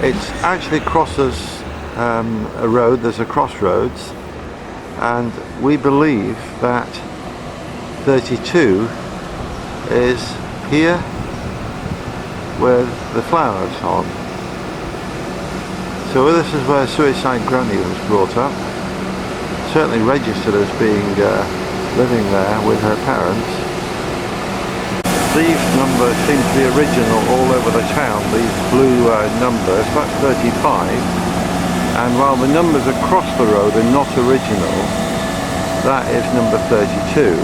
It actually crosses a road. There's a crossroads, and we believe that 32 is here with the flowers on. So this is where Suicide Granny was brought up, certainly registered as being living there with her parents. These numbers seem to be original all over the town, these blue numbers. That's 35, and while the numbers across the road are not original, that is number 32.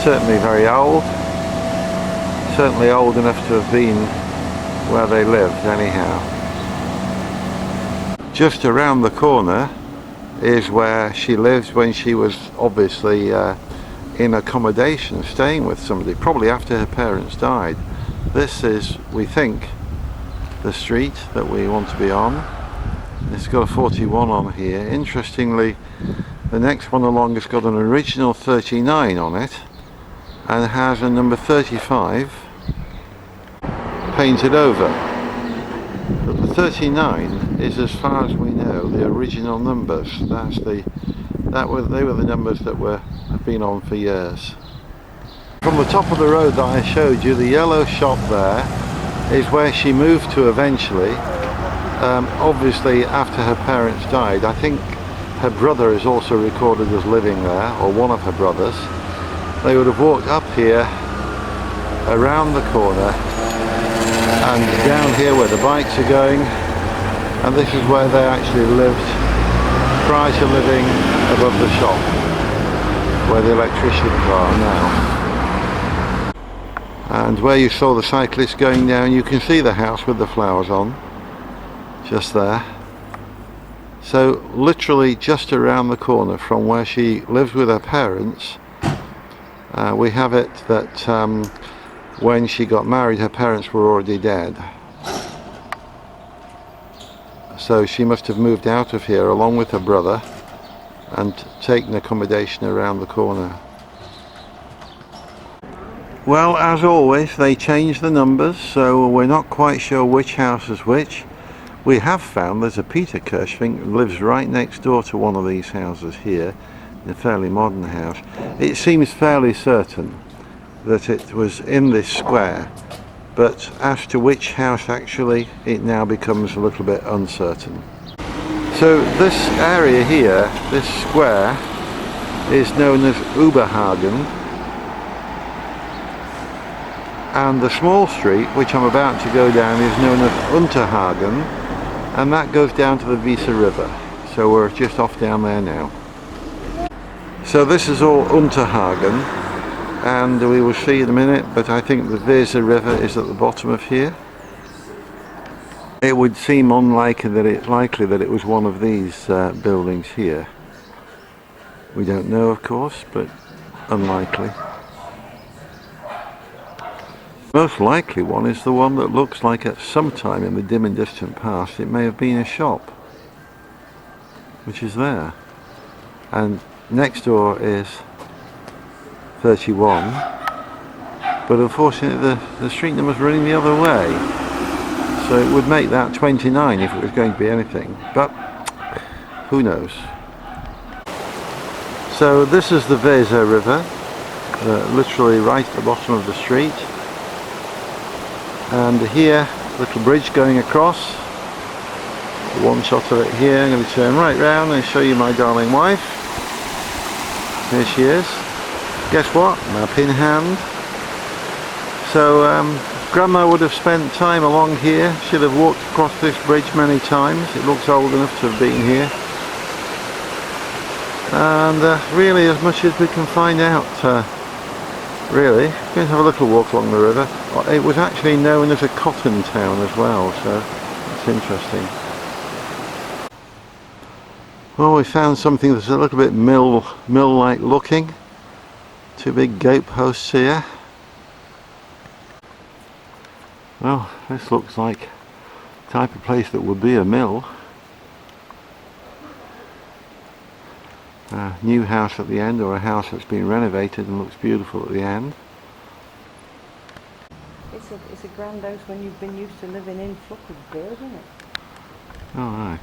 Certainly very old, certainly old enough to have been where they lived anyhow. Just around the corner is where she lived when she was obviously in accommodation, staying with somebody, probably after her parents died. This is, we think, the street that we want to be on. It's got a 41 on here. Interestingly, the next one along has got an original 39 on it and has a number 35 painted over. But the 39 is, as far as we know, the original numbers. They were the numbers that have been on for years. From the top of the road that I showed you, the yellow shop there is where she moved to eventually. Obviously after her parents died. I think her brother is also recorded as living there, or one of her brothers. They would have walked up here, around the corner, and down here where the bikes are going, and this is where they actually lived prior to living above the shop, where the electricians are now. And where you saw the cyclist going down, you can see the house with the flowers on, just there. So literally just around the corner from where she lived with her parents, we have it that when she got married her parents were already dead. So she must have moved out of here along with her brother and taken accommodation around the corner. Well, as always, they change the numbers, so we're not quite sure which house is which. We have found there's a Peter Kirschvink who lives right next door to one of these houses here, in a fairly modern house. It seems fairly certain that it was in this square, but as to which house actually, it now becomes a little bit uncertain. So this area here, this square, is known as Oberhagen, and the small street which I'm about to go down is known as Unterhagen, and that goes down to the Weser River. So we're just off down there now. So this is all Unterhagen, and we will see in a minute, but I think the Weser River is at the bottom of here. It would seem unlikely that it was one of these buildings here. We don't know, of course, but unlikely. Most likely one is the one that looks like at some time in the dim and distant past it may have been a shop, which is there. And next door is 31, but unfortunately the street number's running the other way. So it would make that 29 if it was going to be anything, but who knows. So this is the Weser River, literally right at the bottom of the street. And here, little bridge going across. One shot of it here. I'm going to turn right round and show you my darling wife. Here she is. Guess what? Map in hand. So Grandma would have spent time along here. She'd have walked across this bridge many times. It looks old enough to have been here. And really, as much as we can find out, really, we're going to have a little walk along the river. It was actually known as a cotton town as well, so it's interesting. Well, we found something that's a little bit mill-like looking. Two big gate posts here. Well, this looks like the type of place that would be a mill. A new house at the end, or a house that's been renovated and looks beautiful at the end. It's a grand house when you've been used to living in fucking bird, isn't it? Oh, right.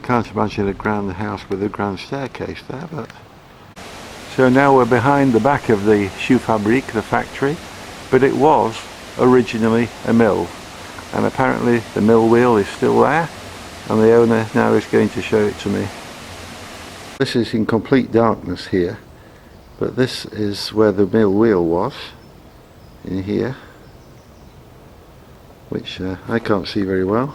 Can't imagine a grand house with a grand staircase there, but... So now we're behind the back of the Schuhfabrik, the factory, but it was originally a mill, and apparently the mill wheel is still there, and the owner now is going to show it to me. This is in complete darkness here, but this is where the mill wheel was, in here, which I can't see very well.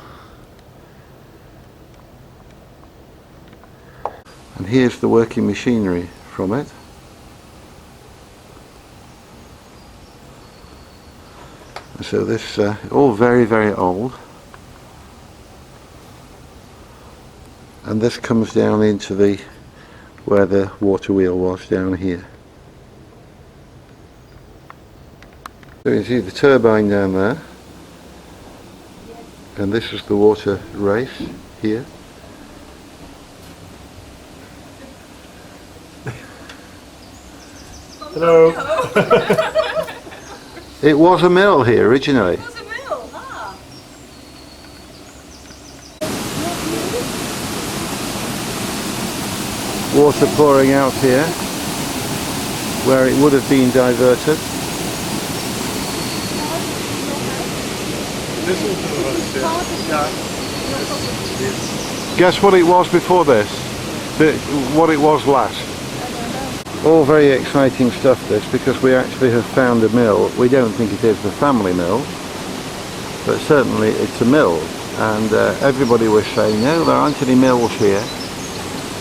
And here's the working machinery from it. So this all very, very old, and this comes down into the where the water wheel was down here. So you can see the turbine down there, and this is the water race here. Hello. It was a mill here originally. It was a mill, ah. Water pouring out here, where it would have been diverted. This is Guess what it was before this? What it was last? All very exciting stuff this, because we actually have found a mill. We don't think it is the family mill, but certainly it's a mill, and everybody was saying no, there aren't any mills here,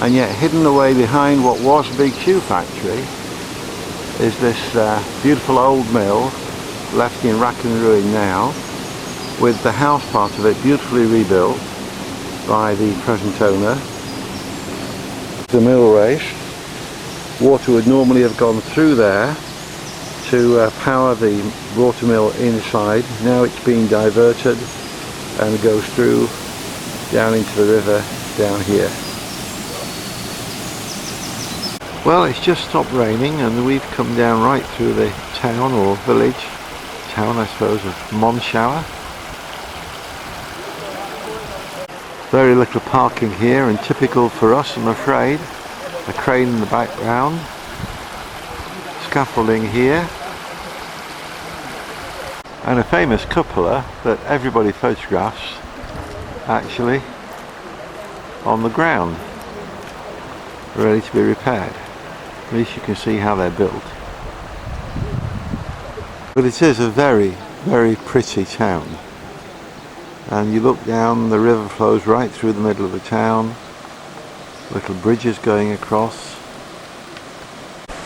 and yet hidden away behind what was a big shoe factory is this beautiful old mill left in rack and ruin now, with the house part of it beautifully rebuilt by the present owner. The mill race. Water would normally have gone through there to power the water mill inside. Now it's being diverted and goes through down into the river down here. Well, it's just stopped raining and we've come down right through the town or village, town I suppose, of Monschau. Very little parking here, and typical for us, I'm afraid. A crane in the background, scaffolding here, and a famous cupola that everybody photographs actually on the ground, ready to be repaired. At least you can see how they're built. But it is a very, very pretty town, and you look down, the river flows right through the middle of the town. Little bridges going across,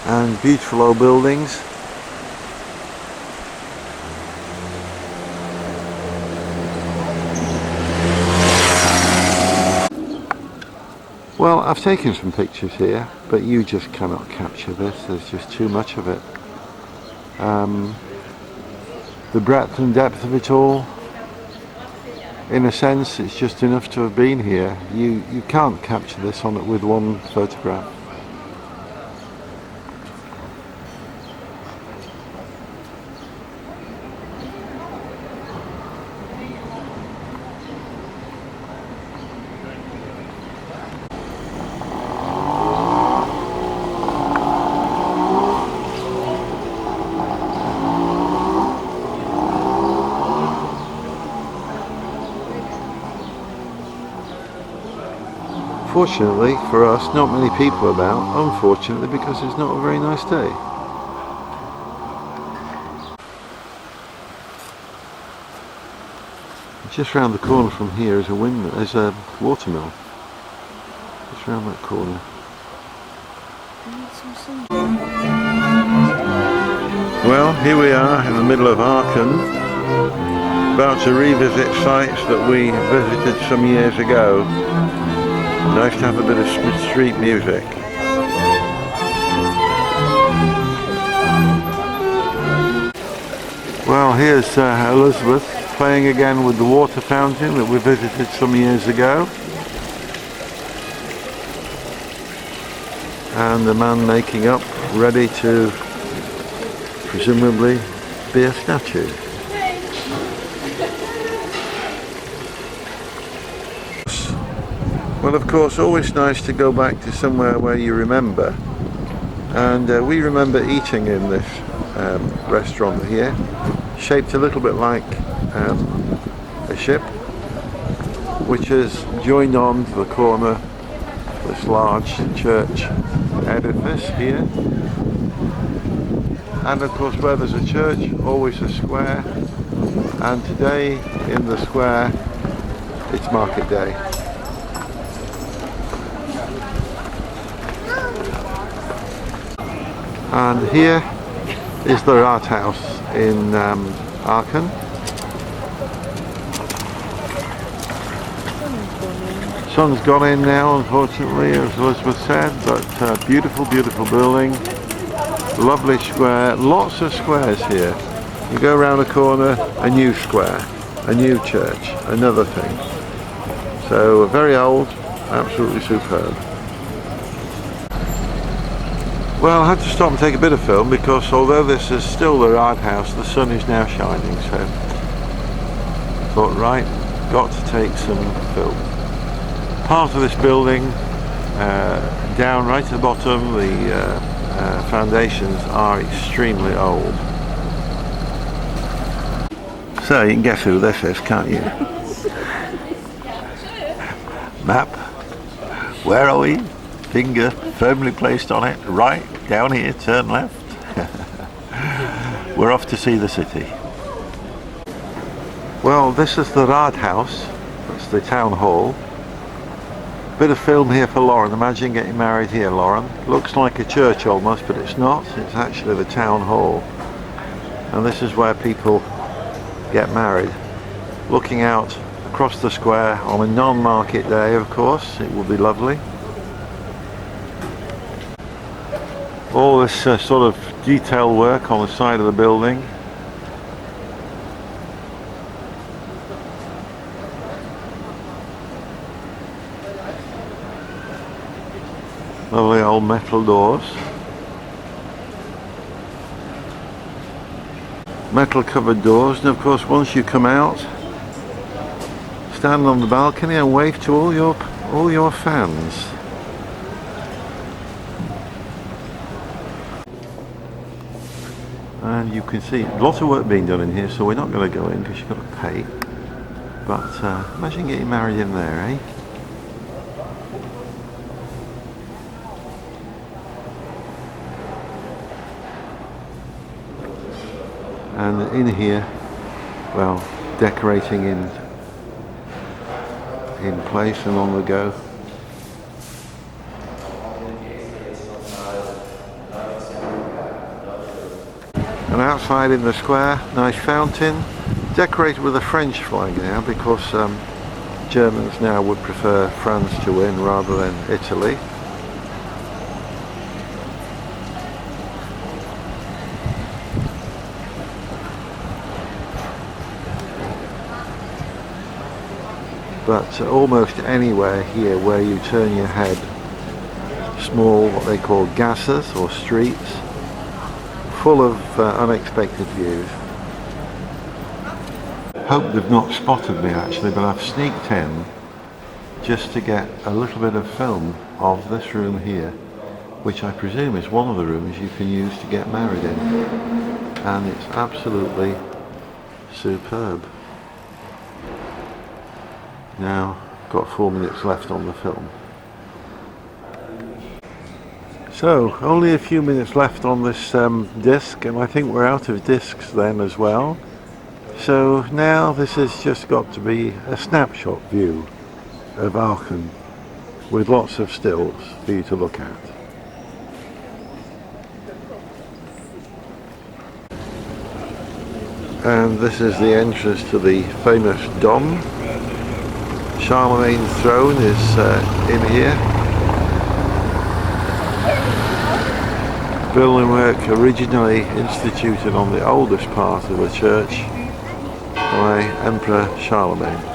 and beautiful old buildings. Well, I've taken some pictures here, but you just cannot capture this. There's just too much of it. The breadth and depth of it all, in a sense, it's just enough to have been here. You can't capture this on it with one photograph. Fortunately for us, not many people about, unfortunately, because it's not a very nice day. Just round the corner from here is a windmill, is a watermill. Just round that corner. Well, here we are in the middle of Aachen, about to revisit sites that we visited some years ago. Nice to have a bit of street music. Well, here's Elizabeth playing again with the water fountain that we visited some years ago. And the man making up, ready to presumably be a statue. Well, of course, always nice to go back to somewhere where you remember. And we remember eating in this restaurant here, shaped a little bit like a ship, which is joined on to the corner of this large church edifice here. And of course, where there's a church, always a square. And today in the square, it's market day. And here is the Rathaus in Aachen. Sun's gone in now, unfortunately, as Elizabeth said, but beautiful, beautiful building, lovely square, lots of squares here. You go around a corner, a new square, a new church, another thing. So very old, absolutely superb. Well, I had to stop and take a bit of film because although this is still the Rathaus, the sun is now shining, so I thought, right, got to take some film. Part of this building, down right at the bottom, the foundations are extremely old. So you can guess who this is, can't you? Map. Where are we? Finger firmly placed on it. Right, down here, turn left. We're off to see the city. Well, this is the Rathaus. That's the town hall. Bit of film here for Lauren. Imagine getting married here, Lauren. Looks like a church almost, but it's not. It's actually the town hall. And this is where people get married. Looking out across the square on a non-market day, of course. It will be lovely. All this sort of detail work on the side of the building. Lovely old metal doors. Metal covered doors, and of course once you come out, stand on the balcony and wave to all your fans. And you can see a lot of work being done in here, so we're not going to go in because you've got to pay. But imagine getting married in there, eh? And in here, well, decorating in place and on the go. And outside in the square, nice fountain, decorated with a French flag now because Germans now would prefer France to win rather than Italy. But almost anywhere here where you turn your head, small what they call gasses or streets, full of unexpected views. Hope they've not spotted me actually, but I've sneaked in just to get a little bit of film of this room here, which I presume is one of the rooms you can use to get married in. And it's absolutely superb. Now, got 4 minutes left on the film. So, only a few minutes left on this disc, and I think we're out of discs then as well. So now this has just got to be a snapshot view of Aachen with lots of stills for you to look at. And this is the entrance to the famous Dom. Charlemagne's throne is in here. Building work originally instituted on the oldest part of the church by Emperor Charlemagne.